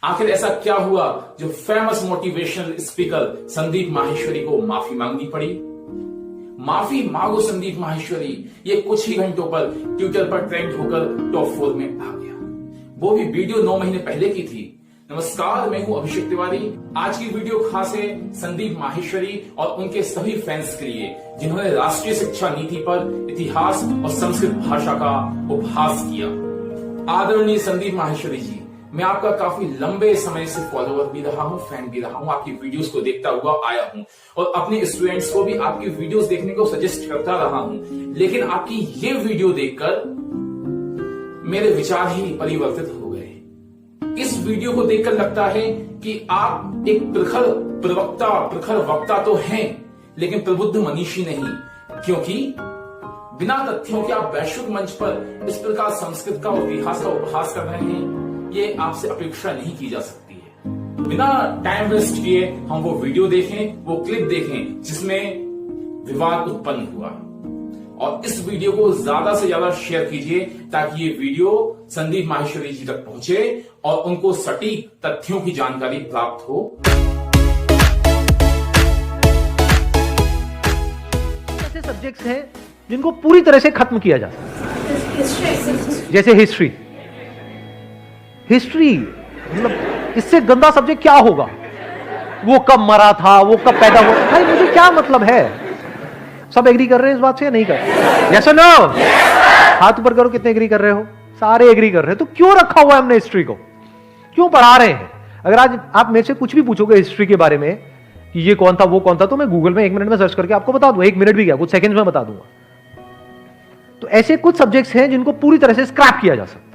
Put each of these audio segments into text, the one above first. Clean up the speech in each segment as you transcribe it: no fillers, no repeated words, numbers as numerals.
आखिर ऐसा क्या हुआ जो famous motivational speaker Sandeep Maheshwari को माफी मांगनी पड़ी? माफी मांगो संदीप माहेश्वरी, ये कुछ ही घंटों पर ट्विटर पर ट्रेंड होकर टॉप 4 में आ गया। वो भी वीडियो 9 महीने पहले की थी। नमस्कार, मैं हूं अभिषेक तिवारी। आज की वीडियो खास है संदीप माहेश्वरी और उनके सभी फैंस के लिए जिन्होंने राष्ट्रीय शिक्षा नीति पर इतिहास और संस्कृत भाषा का उपहास किया। आदरणीय संदीप माहेश्वरी जी, मैं आपका काफी लंबे समय से फॉलोअर भी रहा हूं, फैन भी रहा हूं, आपकी वीडियोस को देखता हुआ आया हूं और अपने स्टूडेंट्स को भी आपकी वीडियोस देखने को सजेस्ट करता रहा हूं। लेकिन आपकी ये वीडियो देखकर मेरे विचार ही परिवर्तित हो गए। इस वीडियो को देखकर लगता है कि आप एक प्रखर वक्ता तो हैं, लेकिन प्रबुद्ध मनीषी नहीं, क्योंकि बिना तथ्यों के आप वैश्विक मंच पर इस प्रकार संस्कृत का और इतिहास का उपहास कर रहे हैं, ये आपसे अपेक्षा नहीं की जा सकती है। बिना टाइम वेस्ट किए हम वो वीडियो देखें, वो क्लिप देखें जिसमें विवाद उत्पन्न हुआ, और इस वीडियो को ज्यादा से ज्यादा शेयर कीजिए ताकि ये वीडियो संदीप माहेश्वरी जी तक पहुंचे और उनको सटीक तथ्यों की जानकारी प्राप्त हो। ऐसे सब्जेक्ट्स हैं जिनको पूरी तरह से खत्म किया जा सकता है, जैसे हिस्ट्री मतलब इससे गंदा सब्जेक्ट क्या होगा? वो कब मरा था, वो कब पैदा हुआ, भाई मुझे क्या मतलब है? सब एग्री कर रहे हैं इस बात से? नहीं कर रहे? यस और नो? हाथ ऊपर करो, कितने एग्री कर रहे हो? सारे एग्री कर रहे हैं। तो क्यों रखा हुआ है हमने हिस्ट्री को? क्यों पढ़ा रहे हैं? अगर आज आप मेरे से कुछ भी पूछोगे हिस्ट्री के बारे में कि ये कौन था, वो कौन था, तो मैं गूगल में 1 मिनट में सर्च करके आपको बता दूंगा। 1 मिनट भी क्या, कुछ सेकंड्स में बता दूंगा। तो ऐसे कुछ सब्जेक्ट्स हैं जिनको पूरी तरह से स्क्रैप किया जा सकता है।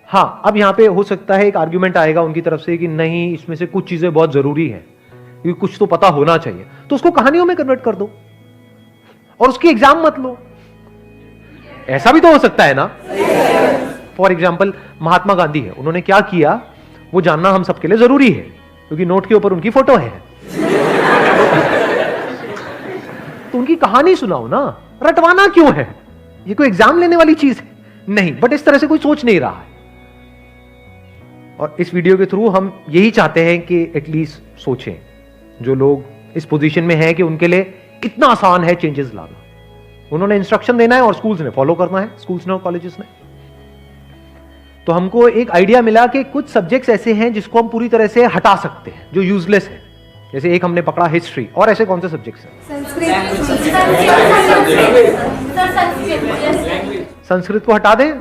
हाँ, अब यहां पे हो सकता है एक आर्ग्यूमेंट आएगा उनकी तरफ से कि नहीं, इसमें से कुछ चीजें बहुत जरूरी है, क्योंकि कुछ तो पता होना चाहिए, तो उसको कहानियों में कन्वर्ट कर दो और उसकी एग्जाम मत लो। ऐसा भी तो हो सकता है ना। फॉर एग्जाम्पल महात्मा गांधी है, उन्होंने क्या किया वो जानना हम सबके लिए जरूरी है, क्योंकि नोट के ऊपर उनकी फोटो है। तो उनकी कहानी सुनाओ ना, रटवाना क्यों है? ये कोई एग्जाम लेने वाली चीज है? नहीं, बट इस तरह से कोई सोच नहीं रहा है। और इस वीडियो के थ्रू हम यही चाहते हैं कि एटलीस्ट सोचें, जो लोग इस पोजीशन में हैं कि उनके लिए इतना आसान है चेंजेस लाना। उन्होंने इंस्ट्रक्शन देना है और स्कूल्स ने फॉलो करना है, स्कूल्स ने और कॉलेजेस ने। तो हमको एक आइडिया मिला कि कुछ सब्जेक्ट्स ऐसे हैं जिसको हम पूरी तरह से हटा सकते हैं, जो यूजलेस है। जैसे एक हमने पकड़ा हिस्ट्री, और ऐसे कौन से सब्जेक्ट्स हैं? संस्कृत को हटा दें?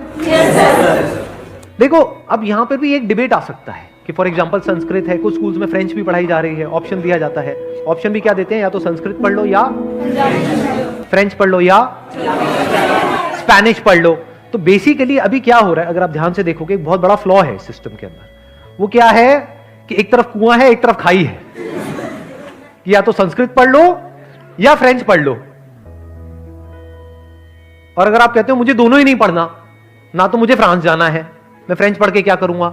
देखो, अब यहां पर भी एक डिबेट आ सकता है कि फॉर एग्जांपल संस्कृत है, कुछ स्कूल्स में फ्रेंच भी पढ़ाई जा रही है, ऑप्शन दिया जाता है। ऑप्शन भी क्या देते हैं? या तो संस्कृत पढ़ लो, या फ्रेंच पढ़ लो, या स्पेनिश पढ़ लो। तो बेसिकली अभी क्या हो रहा है, अगर आप ध्यान से देखोगे, एक बहुत बड़ा फ्लॉ है सिस्टम के अंदर। वो क्या है कि एक तरफ कुआं है, एक तरफ खाई है। या तो संस्कृत पढ़ लो या फ्रेंच पढ़ लो। और अगर आप कहते हो मुझे दोनों ही नहीं पढ़ना, ना तो मुझे फ्रांस जाना है, मैं फ्रेंच पढ़ के क्या करूंगा,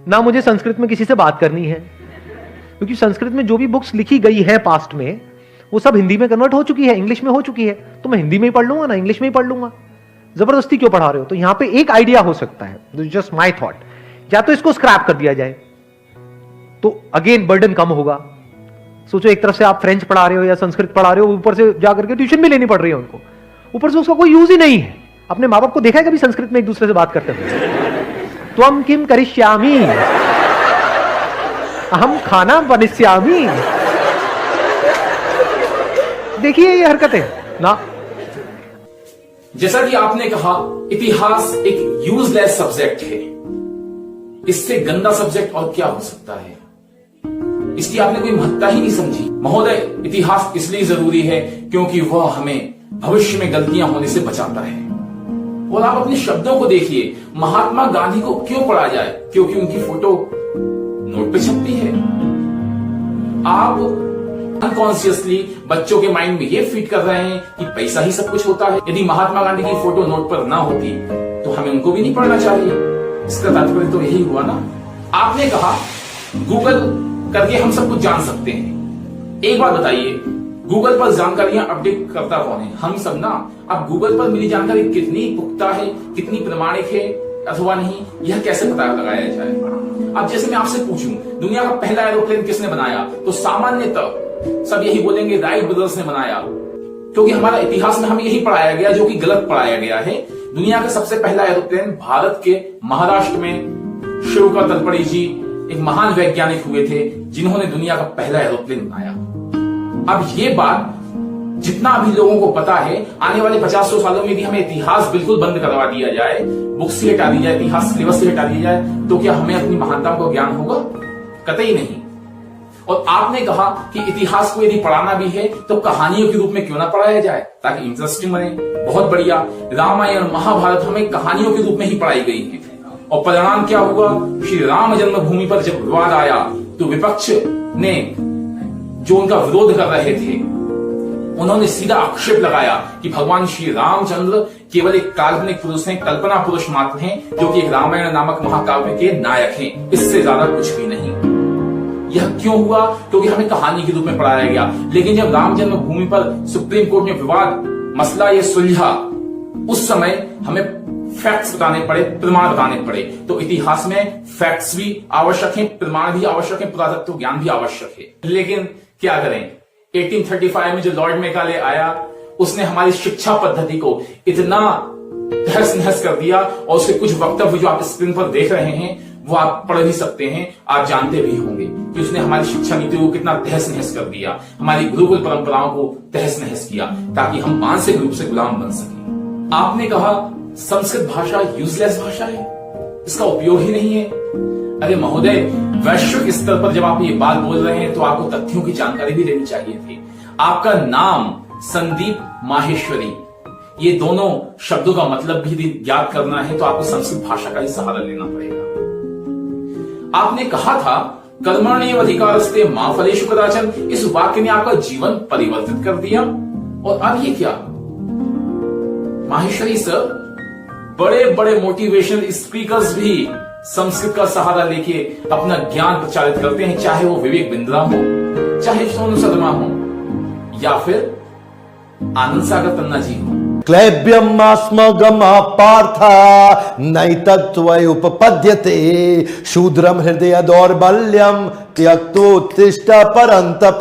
ना मुझे संस्कृत में किसी से बात करनी है, क्योंकि संस्कृत में जो भी बुक्स लिखी गई है पास्ट में, वो सब हिंदी में कन्वर्ट हो चुकी है, इंग्लिश में हो चुकी है, तो मैं हिंदी में ही पढ़ लूंगा ना इंग्लिश में ही पढ़ लूंगा। जबरदस्ती क्यों पढ़ा रहे हो? तो यहां पे एक आइडिया हो सकता है, जस्ट माय थॉट, या तो इसको स्क्रैप कर दिया जाए, तो अगेन बर्डन कम होगा। सोचो, एक तरफ से आप फ्रेंच पढ़ा रहे हो या संस्कृत पढ़ा रहे हो, ऊपर से जाकर के ट्यूशन भी लेनी पड़ रही है उनको, ऊपर से उसका कोई यूज ही नहीं है। अपने माँ बाप को देखा है कभी संस्कृत में एक दूसरे से बात करते हुए? त्वम किम करिष्यामि, अहम खाना बनिष्यामि। देखिए ये हरकतें ना। जैसा कि आपने कहा, इतिहास एक यूजलेस सब्जेक्ट है। इससे गंदा सब्जेक्ट और क्या हो सकता है? इसकी आपने कोई महत्ता ही नहीं समझी। महोदय, इतिहास इसलिए जरूरी है क्योंकि वह हमें भविष्य में गलतियां होने से बचाता है। और आप अपने शब्दों को देखिए, महात्मा गांधी को क्यों पढ़ा जाए? क्योंकि उनकी फोटो नोट पे छपती है। आप अनकॉन्शियसली बच्चों के माइंड में ये फीड कर रहे हैं कि पैसा ही सब कुछ होता है। यदि महात्मा गांधी की फोटो नोट पर ना होती तो हमें उनको भी नहीं पढ़ना चाहिए। इसका तात्पर्य तो यही हुआ ना। आपने कहा गूगल करके हम सब कुछ जान सकते हैं। एक बात बताइए, गूगल पर जानकारियां अपडेट करता कौन है? हम सब ना। अब गूगल पर मिली जानकारी कितनी पुख्ता है, कितनी प्रमाणिक है, अथवा नहीं, यह कैसे पता लगाया जाए? अब जैसे मैं आपसे पूछूं दुनिया का पहला एरोप्लेन किसने बनाया, तो सामान्यतः सब यही बोलेंगे राइट ब्रदर्स ने बनाया, क्योंकि हमारा इतिहास में हमें यही पढ़ाया गया जो कि गलत पढ़ाया गया है। दुनिया का सबसे पहला एरोप्लेन भारत के महाराष्ट्र में शिवकर तलपड़े जी एक महान वैज्ञानिक हुए थे जिन्होंने दुनिया का पहला एरोप्लेन बनाया। अब ये बात जितना भी लोगों को पता है, आने वाले 50-100 सालों में भी हमें इतिहास बिल्कुल बंद करवा दिया जाए, बुक से हटा दी जाए, इतिहास सिलेबस से हटा दिया जाए, तो क्या हमें अपनी महानताओं का ज्ञान होगा? कतई नहीं। और आपने कहा कि इतिहास को यदि पढ़ाना भी है तो कहानियों के रूप में क्यों ना पढ़ाया जाए ताकि इंटरेस्टिंग बने। बहुत बढ़िया, रामायण महाभारत हमें कहानियों के रूप में ही पढ़ाई गई है। और परिणाम क्या हुआ? श्री राम जन्मभूमि पर जब विवाद आया तो विपक्ष ने जो उनका विरोध कर रहे थे उन्होंने सीधा आक्षेप लगाया कि भगवान श्री रामचंद्र केवल एक काल्पनिक पुरुष हैं, कल्पना पुरुष मात्र हैं, जो कि एक रामायण नामक महाकाव्य के नायक हैं, इससे ज्यादा कुछ भी नहीं। यह क्यों हुआ? क्योंकि हमें कहानी के रूप में पढ़ाया गया। लेकिन जब राम जन्मभूमि पर सुप्रीम कोर्ट में विवाद मसला ये सुलझा, उस समय हमें फैक्ट्स बताने पड़े, प्रमाण बताने पड़े। तो इतिहास में फैक्ट्स भी आवश्यक हैं, प्रमाण भी आवश्यक है, पुरातत्व ज्ञान भी आवश्यक है। लेकिन क्या करें, 1835 में जो लॉर्ड मैकाले आया उसने हमारी शिक्षा पद्धति को इतना तहस नहस कर दिया, और उसके कुछ वक्तव्य जो आप स्क्रीन पर देख रहे हैं वो आप पढ़ भी सकते हैं, आप जानते भी होंगे कि उसने हमारी शिक्षा नीति को कितना तहस नहस कर दिया, हमारी गुरुकुल परंपराओं को तहस नहस किया ताकि हम मानसिक रूप से गुलाम बन सकें। आपने कहा संस्कृत भाषा यूजलेस भाषा है, इसका उपयोग ही नहीं है। अरे महोदय, वैश्विक स्तर पर जब आप ये बात बोल रहे हैं तो आपको तथ्यों की जानकारी भी लेनी चाहिए थी। आपका नाम संदीप माहेश्वरी, ये दोनों शब्दों का मतलब भी ज्ञात करना है तो आपको संस्कृत भाषा का ही सहारा लेना पड़ेगा। आपने कहा था कर्मण्येव अधिकारस्ते मा फलेषु कदाचन, इस वाक्य ने आपका जीवन परिवर्तित कर दिया। और अब ये क्या? माहेश्वरी सर, बड़े बड़े मोटिवेशनल स्पीकर्स भी संस्कृत का सहारा लेके अपना ज्ञान प्रचारित करते हैं, चाहे वो विवेक बिंद्रा हो, चाहे सोनू शर्मा हो, या फिर आनंद सागर तन्ना जी हो। क्लैब्यम आस्मगमा पार्था नैतत्वय उपपद्यते शूद्रम हृदय दौर्बल्यम त्यक्तोत्तिष्ठ परंतप।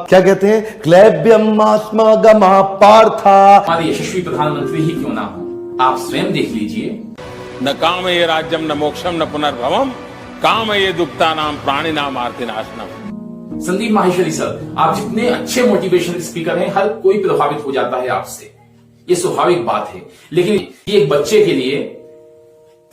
क्या कहते हैं? क्लैब्यम आस्मगमा पार्था। हमारे यशस्वी प्रधानमंत्री ही क्यों ना हो, आप स्वयं देख लीजिए। न काम ये राज्यम न मोक्षम न पुनर्भवम काम ये दुप्ता नाम प्राणी नाम आर्ति नाशनम। संदीप माहेश्वरी सर, आप जितने अच्छे मोटिवेशनल स्पीकर हैं, हर कोई प्रभावित हो जाता है आपसे, ये स्वाभाविक बात है। लेकिन ये एक बच्चे के लिए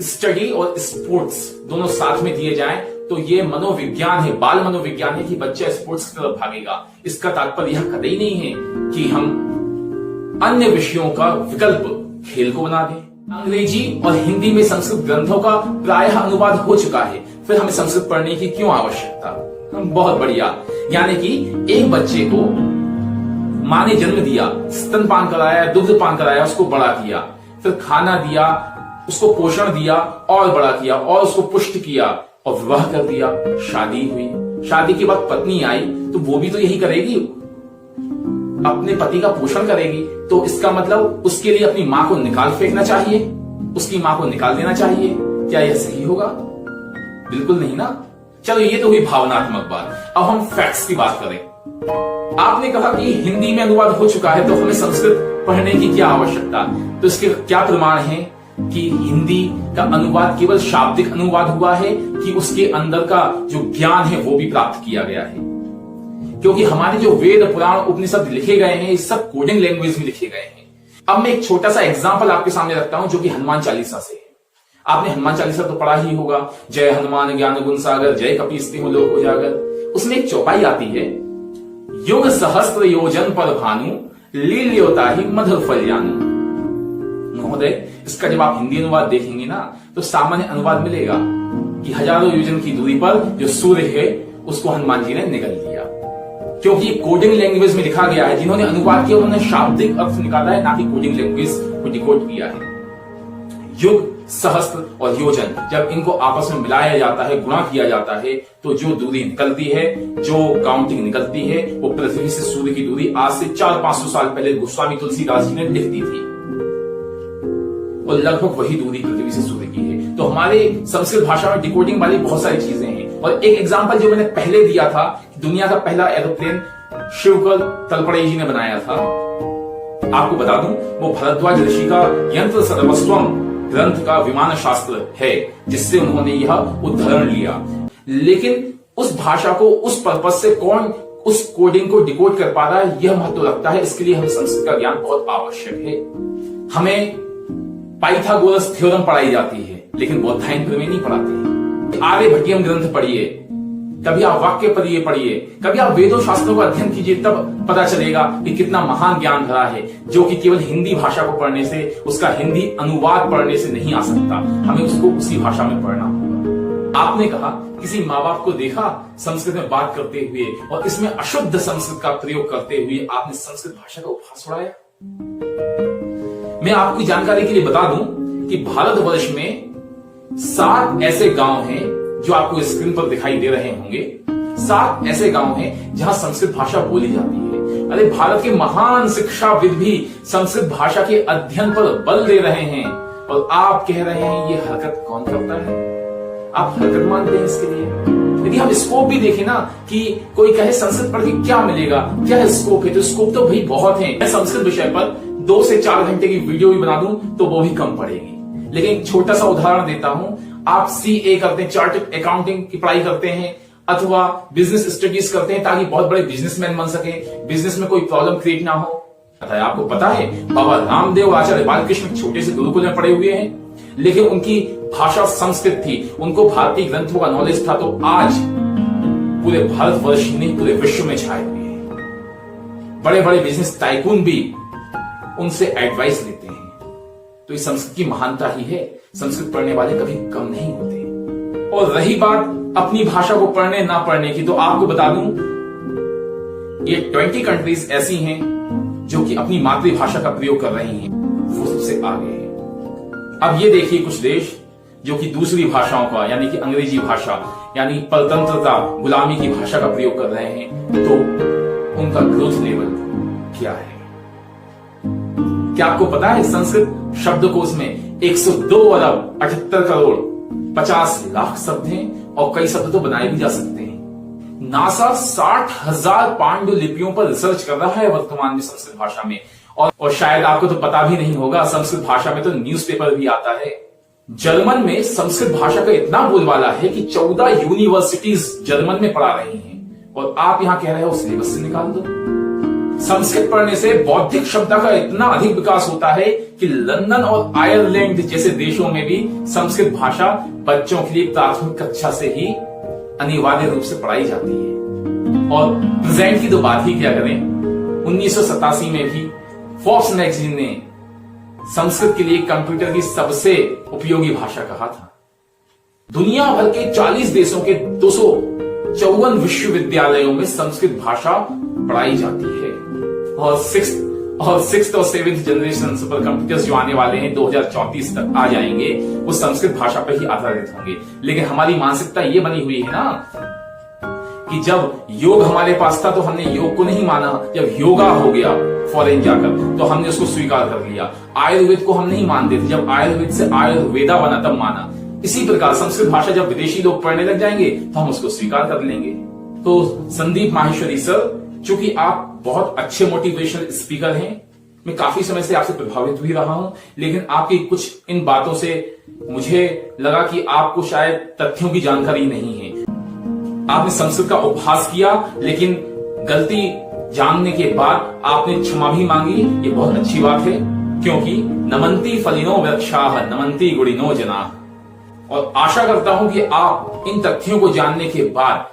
स्टडी और स्पोर्ट्स दोनों साथ में दिए जाएं तो ये मनोविज्ञान है, बाल मनोविज्ञान है कि बच्चा स्पोर्ट्स की तरफ भागेगा। इसका तात्पर्य यह कतई नहीं है कि हम अन्य विषयों का विकल्प खेल को बना दें। अंग्रेजी और हिंदी में संस्कृत ग्रंथों का प्रायः अनुवाद हो चुका है, फिर हमें संस्कृत पढ़ने की क्यों आवश्यकता? बहुत बढ़िया, यानी कि एक बच्चे को माँ ने जन्म दिया, स्तनपान कराया, दुग्धपान कराया, उसको बड़ा किया, फिर खाना दिया, उसको पोषण दिया और बड़ा किया और उसको पुष्ट किया और विवाह कर दिया, शादी हुई। शादी के बाद पत्नी आई तो वो भी तो यही करेगी, अपने पति का पोषण करेगी। तो इसका मतलब उसके लिए अपनी मां को निकाल फेंकना चाहिए, उसकी मां को निकाल देना चाहिए। क्या यह सही होगा? बिल्कुल नहीं ना। चलो ये तो हुई भावनात्मक बात, अब हम फैक्ट्स की बात करें। आपने कहा कि हिंदी में अनुवाद हो चुका है तो हमें संस्कृत पढ़ने की क्या आवश्यकता? तो इसके क्या प्रमाण है कि हिंदी का अनुवाद केवल शाब्दिक अनुवाद हुआ है कि उसके अंदर का जो ज्ञान है वो भी प्राप्त किया गया है? क्योंकि हमारे जो वेद पुराण उपनिषद लिखे गए हैं, ये सब कोडिंग लैंग्वेज में लिखे गए हैं। अब मैं एक छोटा सा एग्जांपल आपके सामने रखता हूं जो कि हनुमान चालीसा से है। आपने हनुमान चालीसा तो पढ़ा ही होगा, जय हनुमान ज्ञान गुण सागर जय कपीस तिहुँ लोक उजागर। उसमें एक चौपाई आती है, युग सहस्त्र योजन पर भानु लील्योता ही मधुर फल जानू। महोदय, इसका जब आप हिंदी अनुवाद देखेंगे ना तो सामान्य अनुवाद मिलेगा कि हजारों योजन की दूरी पर जो सूर्य है उसको हनुमान जी ने निगल लिया, क्योंकि कोडिंग लैंग्वेज में लिखा गया है। जिन्होंने अनुवाद किया उन्होंने शाब्दिक अर्थ निकाला है, ना कि कोडिंग लैंग्वेज को डिकोड किया है। युग, सहस्त्र और योजन जब इनको आपस में मिलाया जाता है, गुणा किया जाता है, तो जो दूरी निकलती है, जो काउंटिंग निकलती है, वो पृथ्वी से सूर्य की दूरी आज से 400-500 साल पहले गोस्वामी तुलसीदास जी ने लिख दी थी, और लगभग वही दूरी पृथ्वी से सूर्य की है। तो हमारे संस्कृत भाषा में डिकोडिंग वाली बहुत सारी चीजें हैं। और एक एग्जांपल जो मैंने पहले दिया था, दुनिया का पहला एरोप्लेन शिवकल तलपड़े जी ने बनाया था, आपको बता दूं वो भरद्वाज ऋषि का यंत्र सर्वस्वम ग्रंथ का विमान शास्त्र है, जिससे उन्होंने यह उदाहरण लिया। लेकिन उस भाषा को उस पर्पज से कौन उस कोडिंग को डिकोड कर पा रहा है, यह महत्व रखता है। इसके लिए हमें संस्कृत का ज्ञान बहुत आवश्यक है। हमें पाइथागोरस थ्योरम पढ़ाई जाती है, लेकिन बौद्धायन में नहीं पढ़ाते। आर्यभट्टियम ग्रंथ पढ़िए, कभी आप वाक्य पढ़िए, कभी आप वेदों शास्त्रों का अध्ययन कीजिए, तब पता चलेगा कि कितना महान ज्ञान भरा है, जो कि केवल हिंदी भाषा को पढ़ने से, उसका हिंदी अनुवाद पढ़ने से नहीं आ सकता। हमें उसको उसी भाषा में पढ़ना होगा। आपने कहा किसी माँ बाप को देखा संस्कृत में बात करते हुए और इसमें अशुद्ध संस्कृत का प्रयोग करते हुए आपने संस्कृत भाषा का उपहास उड़ाया। मैं आपकी जानकारी के लिए बता दूं कि भारतवर्ष में 7 ऐसे गांव हैं जो आपको स्क्रीन पर दिखाई दे रहे होंगे। 7 ऐसे गांव हैं जहां संस्कृत भाषा बोली जाती है। अरे भारत के महान शिक्षाविद भी संस्कृत भाषा के अध्ययन पर बल दे रहे हैं, और आप कह रहे हैं ये हरकत कौन करता है? आप हरकत मानते हैं इसके लिए? यदि हम स्कोप भी देखें ना, कि कोई कहे संस्कृत पढ़ के क्या मिलेगा, क्या स्कोप है, तो स्कोप तो भाई बहुत है। मैं संस्कृत विषय पर 2 से 4 घंटे की वीडियो भी बना दूं तो वो भी कम पड़ेगी। लेकिन एक छोटा सा उदाहरण देता हूं। आप CA करते हैं, चार्टर्ड अकाउंटिंग की पढ़ाई करते हैं, अथवा बिजनेस स्टडीज करते हैं ताकि बहुत बड़े बिजनेसमैन बन सके, बिजनेस में कोई प्रॉब्लम क्रिएट ना हो। आपको पता है बाबा रामदेव आचार्य बालकृष्ण छोटे से गुरुकुल में पढ़े हुए हैं, लेकिन उनकी भाषा संस्कृत थी, उनको भारतीय ग्रंथों का नॉलेज था, तो आज पूरे भारतवर्ष ही नहीं पूरे विश्व में छाए हुए हैं। बड़े बड़े बिजनेस टाइकून भी उनसे एडवाइस लेते हैं। तो इस संस्कृत की महानता ही है, संस्कृत पढ़ने वाले कभी कम नहीं होते। और रही बात अपनी भाषा को पढ़ने ना पढ़ने की, तो आपको बता दूं ये 20 कंट्रीज ऐसी हैं जो कि अपनी मातृभाषा का प्रयोग कर रही हैं, वो सबसे आगे है। अब ये देखिए कुछ देश जो कि दूसरी भाषाओं का, यानी कि अंग्रेजी भाषा, यानी परतंत्रता, गुलामी की भाषा का प्रयोग कर रहे हैं, तो उनका ग्रोथ लेवल क्या है? क्या आपको पता है संस्कृत शब्दकोश में 102 अरब 78 करोड़ 50 लाख शब्द हैं, और कई शब्द तो बनाए भी जा सकते हैं। नासा 60,000 पांडुलिपियों पर रिसर्च कर रहा है वर्तमान में संस्कृत भाषा में। और शायद आपको तो पता भी नहीं होगा, संस्कृत भाषा में तो न्यूज़पेपर भी आता है। जर्मन में संस्कृत भाषा का इतना बोलबाला है कि 14 यूनिवर्सिटीज जर्मन में पढ़ा रही हैं, और आप यहां कह रहे हो सिलेबस से निकाल दो। संस्कृत पढ़ने से बौद्धिक क्षमता का इतना अधिक विकास होता है कि लंदन और आयरलैंड जैसे देशों में भी संस्कृत भाषा बच्चों के लिए प्राथमिक कक्षा से ही अनिवार्य रूप से पढ़ाई जाती है। और प्रेजेंट की तो बात ही क्या करें, 1987 में भी फोर्ब्स मैगजीन ने संस्कृत के लिए कंप्यूटर की सबसे उपयोगी भाषा कहा था। दुनिया भर के 40 देशों के 254 विश्वविद्यालयों में संस्कृत भाषा पढ़ाई जाती है। और सिक्स्थ और 7th जनरेशन सुपर कंप्यूटर्स जो आने वाले हैं 2034 तक आ जाएंगे, वो संस्कृत भाषा पर ही आधारित होंगे। लेकिन हमारी मानसिकता ये बनी हुई है ना कि जब योग हमारे पास था तो हमने योग को नहीं माना, जब योगा हो गया फॉरेन जाकर तो हमने उसको स्वीकार कर लिया। आयुर्वेद को हम नहीं मानते थे, जब आयुर्वेद से आयुर्वेदा बना तब माना। इसी प्रकार संस्कृत भाषा जब विदेशी लोग पढ़ने लग जाएंगे तो हम उसको स्वीकार कर लेंगे। तो संदीप माहेश्वरी सर, चूंकि आप बहुत अच्छे मोटिवेशनल स्पीकर हैं, मैं काफी समय से आपसे प्रभावित भी रहा हूं, लेकिन आपकी कुछ इन बातों से मुझे लगा कि आपको शायद तथ्यों की जानकारी नहीं है। आपने संस्कृत का उपहास किया, लेकिन गलती जानने के बाद आपने क्षमा भी मांगी, ये बहुत अच्छी बात है, क्योंकि नमन्ति फलिनो वृक्षाः नमन्ति गुणिनो जनाः। और आशा करता हूं कि आप इन तथ्यों को जानने के बाद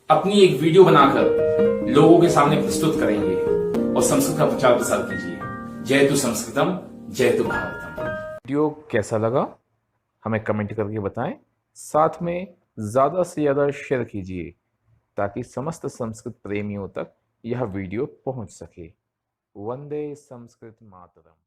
अपनी एक वीडियो बनाकर लोगों के सामने प्रस्तुत करेंगे और संस्कृत का प्रचार प्रसार कीजिए। जयतु संस्कृतम, जयतु भारतम। वीडियो कैसा लगा हमें कमेंट करके बताएं, साथ में ज़्यादा से ज़्यादा शेयर कीजिए ताकि समस्त संस्कृत प्रेमियों तक यह वीडियो पहुंच सके। वंदे संस्कृत मातरम।